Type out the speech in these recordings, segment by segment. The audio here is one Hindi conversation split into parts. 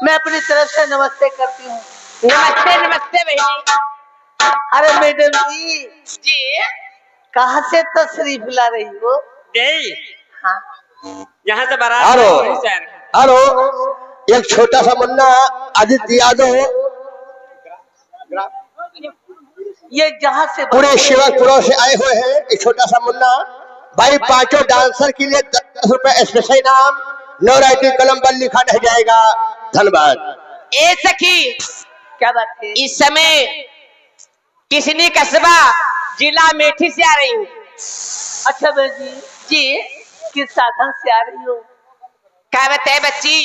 मैं अपनी तरफ से नमस्ते करती हूँ। नमस्ते नमस्ते बहनी। अरे मैडम जी जी कहाँ से तशरीफ ला रही हो? गई हाँ यहाँ से बारात हेलो वहीं से आ रही। हेलो, एक छोटा सा मुन्ना आदित्य यादव ये जहाँ से पूरे शिवपुरा से आए हुए हैं। एक छोटा सा मुन्ना भाई, पांचों डांसर के लिए 10 रुपए स्पेशल इनाम। नो राइटिंग कलम पर लिखा नहीं जाएगा। धन्यवाद। ए सखी, क्या बात है? इस समय किसनी कस्बा जिला मेठी से आ रही हूँ। अच्छा बहन जी जी किस साधन से आ रही हो? क्या बताए बच्ची,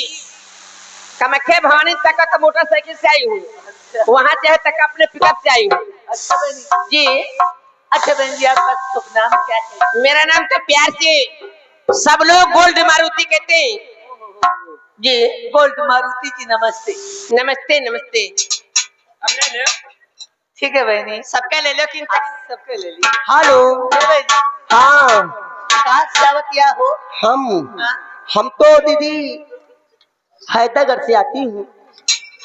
कामाख्या भवानी तक का मोटरसाइकिल से आई हूँ। अच्छा वहाँ से तक अपने पिकअप से आई हूँ। अच्छा बहन जी। जी अच्छा बहन जी आपका शुभ नाम क्या है? मेरा नाम तो प्यार से सब लोग गोल्ड मारुति कहते हैं। जी गोल्ड मारुति जी नमस्ते। नमस्ते नमस्ते। ठीक है बहनी, सबका ले लो किन तक। सबके ले ली। हेलो, बहन जी हाँ कहाँ से आवतिया हो? हम तो दीदी हैदरगढ़ से आती हूँ।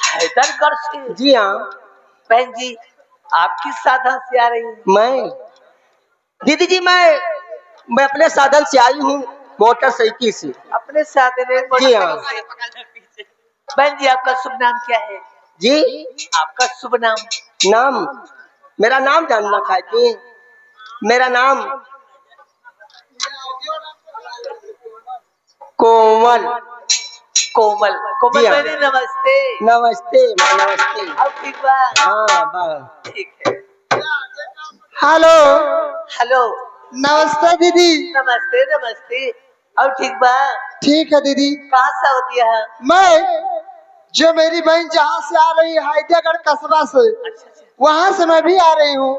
हैदरगढ़ से? जी हाँ, बहन जी आप किस साधन से आ रही हैं? मैं दीदी जी मैं अपने साधन से आई हूँ, मोटरसाइकिल से। अपने साधन में जी हाँ। मोटरसाइकिल से। बहन जी आपका शुभ नाम क्या है? जी आपका शुभ नाम? नाम, मेरा नाम जानना चाहती हैं? मेरा नाम कोमल। कोमल। कोमल जी हाँ। बहनी नमस्ते। नमस्ते नमस्ते। अब ठीक बा? हाँ बस ठीक है। हेलो, हेलो नमस्ते दीदी। नमस्ते नमस्ते। अब ठीक बा? ठीक है दीदी। कहाँ से होती है? मैं जो मेरी बहन जहाँ से आ रही है हैदरगढ़ कस्बा से, अच्छा वहाँ से मैं भी आ रही हूँ।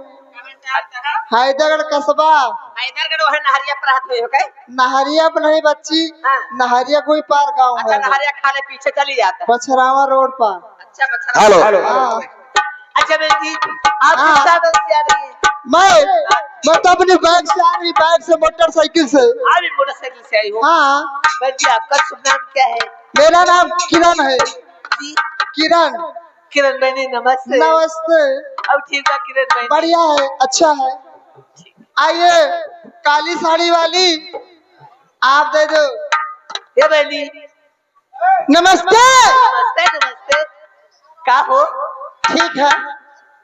हैदरगढ़ कस्बा। हैदरगढ़ वहाँ नहरिया पर हाथ में हो गए। नहरिया पर नहीं बच्ची, हाँ। नहरिया कोई पार गाँव अच्छा है, नहरिया खाने पीछे चली जाता है। पछरावा रोड पर। अच्छा बच्चा। हेलो। अच्छा बहन जी आप हाँ। किस साधन से आ रही हैं? मैं तो अपनी बाइक से आ रही, बाइक से मोटरसाइकिल से। आप भी मोटरसाइकिल से आई हो? हाँ, बहन जी आपका शुभ नाम क्या है? मेरा नाम किरण है। जी किरण। किरण बहनी नमस्ते। नमस्ते। अब ठीक है किरण बहनी। बढ़िया है, अच्छा है। आइए, काली साड़ी वाली आप दे दो। ये बहनी नमस्ते। नमस्ते नमस्ते। का हो? ठीक है।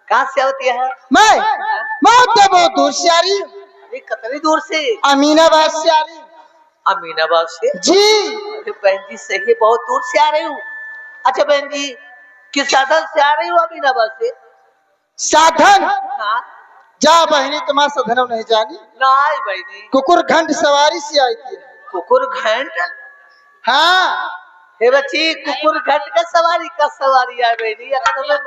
कहाँ से होती है? मैं तो बहुत दूर से आ रही हूँ। अरे कितनी दूर से? अमीनाबाद से आ रही हूँ। अमीनाबाद से? जी अरे बहन जी सही है, बहुत दूर से आ रही हूँ। अच्छा बहन जी किस साधन से आ रही हूँ अमीनाबाद से? साधन? हाँ जा बहनी, तुम्हारा साधन नहीं जानी। नहीं बहनी। कुकुर घंट सवारी से आई थी। कुकुर घंट? हाँ, हे बच्ची कुकुर घंट का सवारी है बहनी। अगर तुम्हें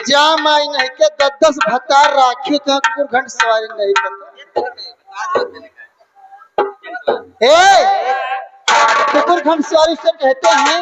जा माई नहीं के 10 भत्तार राखी तो कुकुर घंट सवारी नहीं करता। कुकुर घंट सवारी से कहते हैं